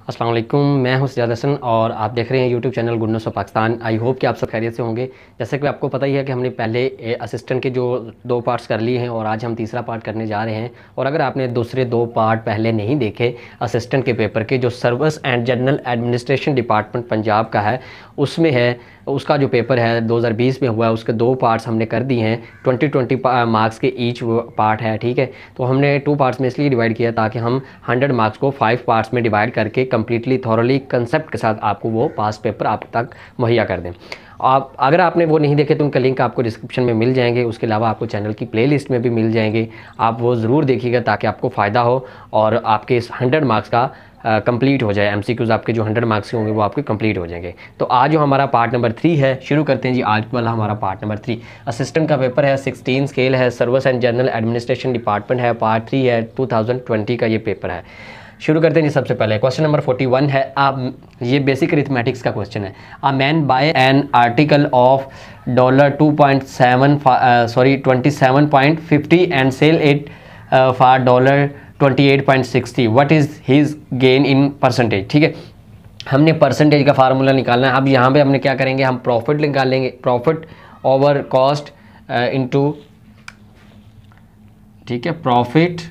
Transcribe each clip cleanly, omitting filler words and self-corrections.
अस्सलाम वालेकुम, मैं हूं सजाद हसन और आप देख रहे हैं YouTube channel good news of Pakistan. I hope कि आप सब खैरियत से होंगे। जैसे कि आपको पता ही है कि हमने पहले असिस्टेंट के जो 2 पार्ट्स कर लिए हैं और आज हम तीसरा पार्ट करने जा रहे हैं। और अगर आपने दूसरे 2 पार्ट पहले नहीं देखे असिस्टेंट के पेपर के, जो service and general administration department Punjab का है, उसमें है उसका जो पेपर है 2020 में हुआ है, उसके 2 पार्ट्स हमने कर दिए हैं। 20 मार्क्स के ईच पार्ट है, ठीक है। तो हमने 2 पार्ट्स में इसलिए डिवाइड किया ताकि हम 100 मार्क्स को 5 पार्ट्स में डिवाइड करके कम्प्लीटली थॉरली कंसेप्ट के साथ आपको वो पास पेपर आप तक मुहैया कर दें। आप अगर आपने वो नहीं देखे तो उनका लिंक आपको डिस्क्रिप्शन में मिल जाएंगे। उसके अलावा आपको चैनल की प्लेलिस्ट में भी मिल जाएंगे, आप वो ज़रूर देखिएगा ताकि आपको फ़ायदा हो और आपके इस 100 मार्क्स का कंप्लीट हो जाए। एमसीक्यूज़ आपके जो 100 मार्क्स के होंगे वो आपके कंप्लीट हो जाएंगे। तो आज जो हमारा पार्ट नंबर 3 है, शुरू करते हैं जी। आज वाला हमारा पार्ट नंबर 3 असिस्टेंट का पेपर है, 16 स्केल है, service and general administration department है, पार्ट 3 है, 2020 का ये पेपर है। शुरू करते हैं जी। सबसे पहले क्वेश्चन नंबर 41 है। ये बेसिक अरिथमेटिक्स का क्वेश्चन है। A man buy an article of $27.50 and sell it for $28.60। What is his gain in percentage. ठीक है, हमने परसेंटेज का फार्मूला निकालना है। अब यहाँ पे हमने क्या करेंगे, हम प्रॉफिट निकालेंगे, प्रॉफिट ओवर कॉस्ट इनटू, ठीक है, प्रॉफिट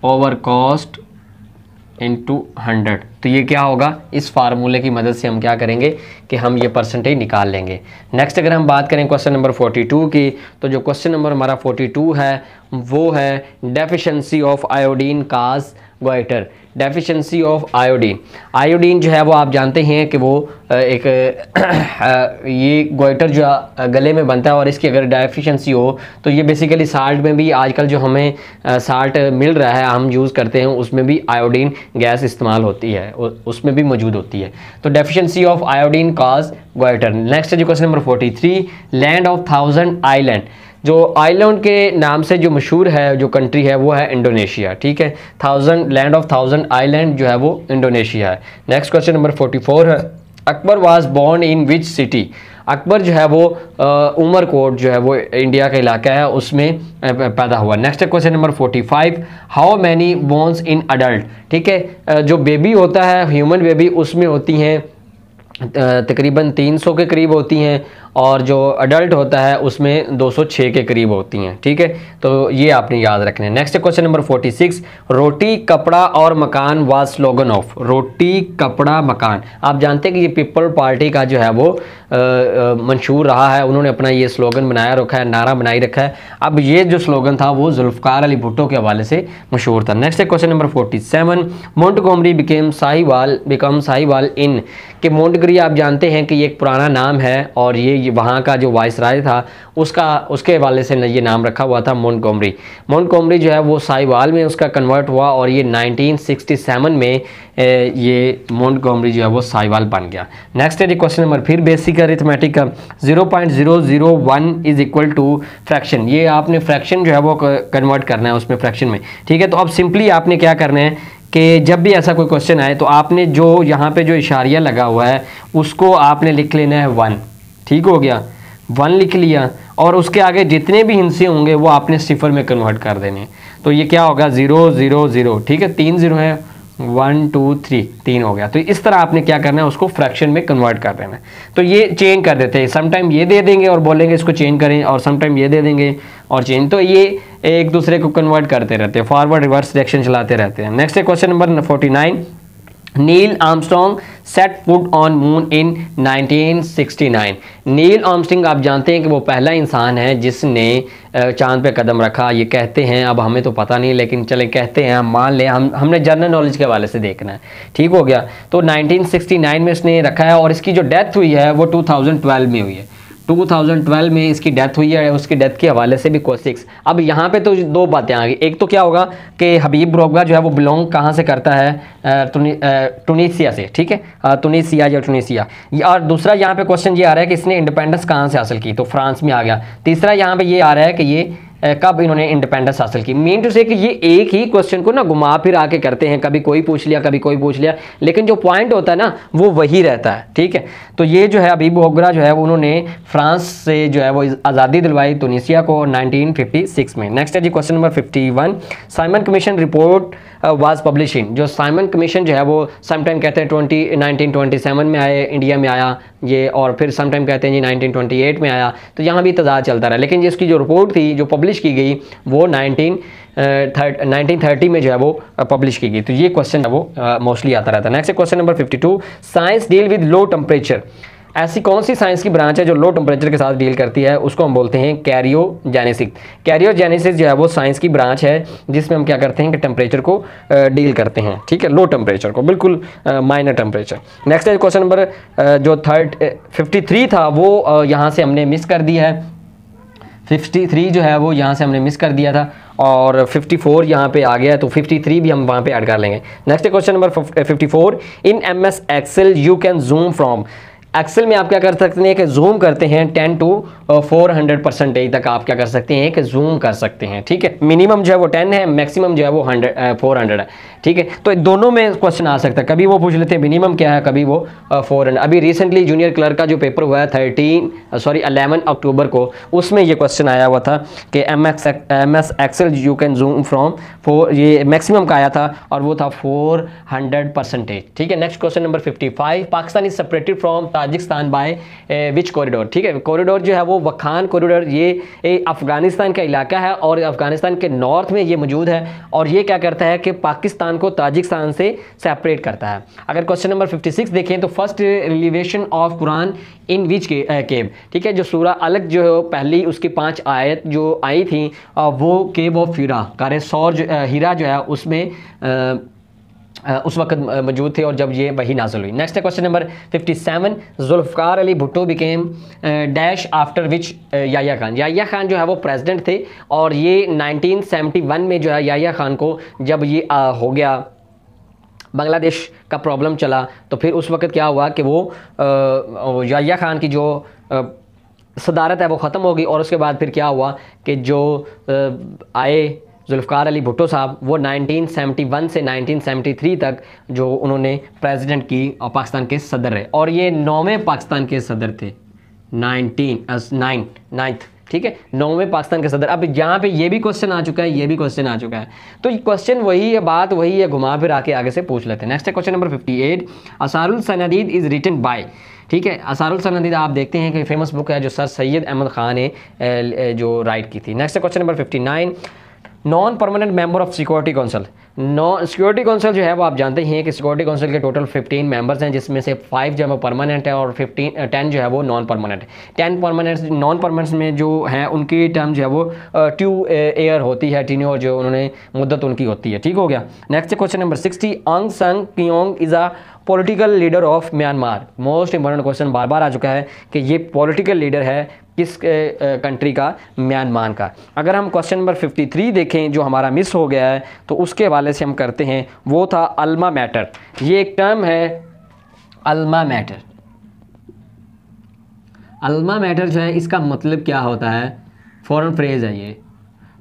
ओवर कॉस्ट इंटू 100। तो ये क्या होगा, इस फार्मूले की मदद से हम क्या करेंगे कि हम ये परसेंटेज निकाल लेंगे। नेक्स्ट अगर हम बात करें क्वेश्चन नंबर 42 की, तो जो क्वेश्चन नंबर हमारा 42 है वो है deficiency of iodine cause goitre. Deficiency of iodine, iodine जो है वो आप जानते हैं कि वो एक ये गोइटर जो गले में बनता है और इसकी अगर डेफिशिएंसी हो तो ये बेसिकली साल्ट में भी, आजकल जो हमें साल्ट मिल रहा है हम यूज़ करते हैं, उसमें भी आयोडीन गैस इस्तेमाल होती है, उसमें भी मौजूद होती है। तो deficiency of iodine cause goitre. Next है जी question number 43, land of 1000 island. जो आइलैंड के नाम से जो मशहूर है जो कंट्री है वो है इंडोनेशिया। ठीक है, 1000 लैंड ऑफ 1000 आइलैंड जो है वो इंडोनेशिया है। नेक्स्ट क्वेश्चन नंबर 44 है। Akbar was born in which city. Akbar जो है वो उमरकोट जो है वो इंडिया का इलाका है, उसमें पैदा हुआ। Next question number 45, how many bones in adult. ठीक है, जो बेबी होता है ह्यूमन बेबी, उसमें होती हैं तकरीबन 300 के करीब होती हैं और जो अडल्ट होता है उसमें 206 के करीब होती हैं। ठीक है, तो ये आपने याद रखना है। नेक्स्ट क्वेश्चन नंबर 46, रोटी कपड़ा और मकान वाज स्लोगन ऑफ। रोटी कपड़ा मकान, आप जानते हैं कि ये पीपल पार्टी का जो है वो मंशूर रहा है, उन्होंने अपना ये स्लोगन बनाया रखा है, नारा बनाई रखा है। अब ये जो स्लोगन था वो जुल्फ़िकार अली भुट्टो के हवाले से मशहूर था। Next question number 47, Montgomery become Sahiwal in. कि मोंटगोमरी आप जानते हैं कि ये एक पुराना नाम है और ये वहाँ का जो वाइसराय था उसके हवाले से ये नाम रखा हुआ था मोंटगोमरी। मोंटगोमरी जो है वो साहिवाल में उसका कन्वर्ट हुआ और ये 1967 में ये मोंटगोमरी जो है वो साहिवाल बन गया। नेक्स्ट है जी क्वेश्चन नंबर फिर बेसिक अरिथमेटिक का, 0.001 इज इक्वल टू फ्रैक्शन। ये आपने फ्रैक्शन जो है वो कन्वर्ट करना है उसमें फ्रैक्शन में। ठीक है, तो अब सिंपली आपने क्या करना है कि जब भी ऐसा कोई क्वेश्चन आए तो आपने जो यहाँ पे जो इशारिया लगा हुआ है उसको आपने लिख लेना है 1। ठीक हो गया, 1 लिख लिया और उसके आगे जितने भी हिस्से होंगे वो आपने 0 में कन्वर्ट कर देने। तो ये क्या होगा, 0 0 0। ठीक है, 3 0 है, 1 2 3, 3 हो गया। तो इस तरह आपने क्या करना है, उसको फ्रैक्शन में कन्वर्ट कर देना है। तो ये चेंज कर देते हैं, समटाइम ये दे देंगे और बोलेंगे इसको चेंज करें, और समटाइम ये दे देंगे और चेंज। तो ये एक दूसरे को कन्वर्ट करते रहते हैं, फॉरवर्ड रिवर्स डायरेक्शन चलाते रहते हैं। नेक्स्ट है question number 49, Neil Armstrong set foot on moon in 1969। Neil Armstrong आप जानते हैं कि वो पहला इंसान है जिसने चांद पे कदम रखा, ये कहते हैं। अब हमें तो पता नहीं लेकिन चले कहते हैं, हम मान लें, हमने जनरल नॉलेज के हवाले से देखना है। ठीक हो गया, तो 1969 में इसने रखा है और इसकी जो डेथ हुई है वो 2012 में हुई है। 2012 में इसकी डेथ हुई है। उसकी डेथ के हवाले से भी क्वेश्चन। अब यहाँ पे तो 2 बातें आ गई। एक तो क्या होगा कि हबीब रोगा जो है वो बिलोंग कहाँ से करता है, टूनीसिया से। ठीक है, टूनीसिया या टूनीसिया। और दूसरा यहाँ पे क्वेश्चन ये आ रहा है कि इसने इंडिपेंडेंस कहाँ से हासिल की, तो फ्रांस में आ गया। तीसरा यहाँ पे ये आ रहा है कि ये कब इन्होंने इंडिपेंडेंस हासिल की। मीन टू से कि ये एक ही क्वेश्चन को ना घुमा फिर आके करते हैं, कभी कोई पूछ लिया कभी कोई पूछ लिया, लेकिन जो पॉइंट होता है ना वो वही रहता है। ठीक है, तो ये जो है हबीब रोगा जो है उन्होंने फ्रांस से जो है वो आज़ादी दिलवाई तुनीसिया को 1956 में। नेक्स्ट है जी question number 51, Simon commission report was publishing, जो साइमन कमीशन जो है वो समटाइम कहते हैं 1927 में आए, इंडिया में आया ये, और फिर समटाइम कहते हैं जी 1928 में आया। तो यहाँ भी तजाद चलता रहा, लेकिन जिसकी जो रिपोर्ट थी जो पब्लिश की गई वो 1930 में जो है वो पब्लिश की गई। तो ये क्वेश्चन है वो मोस्टली आता रहता है। Next question number 52, science deal with low temperature. ऐसी कौन सी साइंस की ब्रांच है जो लो टेम्परेचर के साथ डील करती है? उसको हम बोलते हैं कैरियोजेनेसिस। कैरियोजेनेसिस जो है वो साइंस की ब्रांच है जिसमें हम क्या करते हैं कि टेम्परेचर को डील करते हैं, ठीक है, लो टेम्परेचर को, बिल्कुल माइनर टेम्परेचर। नेक्स्ट है क्वेश्चन नंबर जो 53 था वो यहाँ से हमने मिस कर दिया है। 53 जो है वो यहाँ से हमने मिस कर दिया था, और 54 यहाँ पे आ गया, तो 53 भी हम वहाँ पे ऐड कर लेंगे। Next question number 54, in MS Excel you can zoom from. Excel में आप क्या कर सकते हैं कि जूम करते हैं 10 to 400% तक आप क्या कर सकते हैं कि जूम कर सकते हैं, ठीक है। मिनिमम जो है वो 10 है, मैक्सिमम जो है वो 400 है, ठीक है। तो दोनों में क्वेश्चन आ सकता है, कभी वो पूछ लेते हैं मिनिमम क्या है, कभी वो 400। अभी रिसेंटली जूनियर क्लर्क का जो पेपर हुआ है 11 अक्टूबर को, उसमें ये क्वेश्चन आया हुआ था कि MS Excel you can zoom from 4, ये मैक्सिमम का आया था और वो था 400%, ठीक है। Next question number 55, Pakistan is separated from Tajikistan by which corridor, ठीक है। कॉरिडोर जो है वो वखान कॉरिडोर, ये अफगानिस्तान का इलाका है और अफगानिस्तान के नॉर्थ में ये मौजूद है, और ये क्या करता है कि पाकिस्तान को ताजिकिस्तान से सेपरेट करता है। अगर क्वेश्चन नंबर 56 देखें तो फर्स्ट रिलीवेशन ऑफ कुरान इन विच केव, ठीक है। जो सूरा अलग जो है पहली उसकी 5 आयत जो आई थी वो केव ऑफ हीरा, कारे सौर हीरा जो है उसमें उस वक्त मौजूद थे और जब ये वही नाज़िल हुई। Next question number 57, Zulfikar Ali Bhutto became dash after which Yahya Khan. Yahya Khan जो है वो प्रेसिडेंट थे, और ये 1971 में जो है याह्या खान को जब ये हो गया बांग्लादेश का प्रॉब्लम चला, तो फिर उस वक्त क्या हुआ कि वो याह्या खान की जो सदारत है वो ख़त्म हो गई, और उसके बाद फिर क्या हुआ कि जो आए जुल्फ़िकार अली भुट्टो साहब, वो 1971 से 1973 तक जो उन्होंने प्रेसिडेंट की और पाकिस्तान के सदर रहे, और ये 9वें पाकिस्तान के सदर थे, 9th, ठीक है, 9वें पाकिस्तान के सदर। अब यहाँ पे ये भी क्वेश्चन आ चुका है, ये भी क्वेश्चन आ चुका है, तो क्वेश्चन वही है, बात वही है, घुमा फिर आके आगे से पूछ लेते हैं। Next question number 58, Asarul Sanadid is written by, ठीक है। असारुल सनादीद आप देखते हैं कि फेमस बुक है जो सर सैयद अहमद ख़ान ने जो राइट की थी। Next question number 59, non permanent member of security council. Security council जो है वो आप जानते हैं कि सिक्योरिटी काउंसिल के टोटल 15 मेंबर्स हैं, जिसमें से 5 जो है वो परमानेंट है और 10 जो है वो नॉन परमानेंट है। 10 परमानेंट नॉन परमानेंट में जो हैं उनकी टर्म जो है वो 2 ईयर होती है, टीन्योर जो उन्होंने मुद्दत उनकी होती है, ठीक हो गया। Next question number 60, Aung San कियोंग is a political leader of Myanmar. Most important question बार बार आ चुका है कि ये पॉलिटिकल लीडर है किस कंट्री का, म्यांमार का। अगर हम क्वेश्चन नंबर 53 देखें जो हमारा मिस हो गया है, तो उसके हवाले से हम करते हैं, वो था अल्मा मैटर। ये एक टर्म है अल्मा मैटर। अल्मा मैटर जो है इसका मतलब क्या होता है, फॉरेन फ्रेज है ये,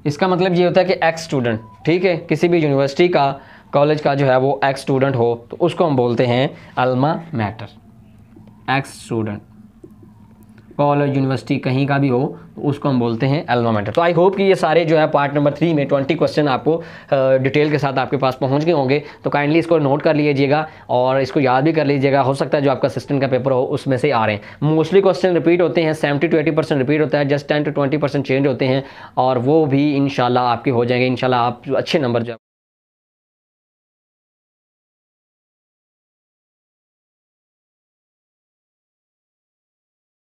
इसका मतलब ये होता है कि एक्स स्टूडेंट, ठीक है, किसी भी यूनिवर्सिटी का कॉलेज का जो है वो एक्स स्टूडेंट हो तो उसको हम बोलते हैं alma mater. X student college university कहीं का भी हो तो उसको हम बोलते हैं अल्मा मैटर। तो आई होप कि ये सारे जो है पार्ट नंबर 3 में 20 क्वेश्चन आपको डिटेल के साथ आपके पास पहुंच गए होंगे, तो काइंडली इसको नोट कर लीजिएगा और इसको याद भी कर लीजिएगा। हो सकता है जो आपका असिस्टेंट का पेपर हो उसमें से आ रहे हैं। मोस्टली क्वेश्चन रिपीट होते हैं, 70 to 80% रिपीट होता है, जस्ट 10 to 20% चेंज होते हैं, और वो भी इंशाल्लाह आपके हो जाएंगे। इंशाल्लाह आप अच्छे नंबर जो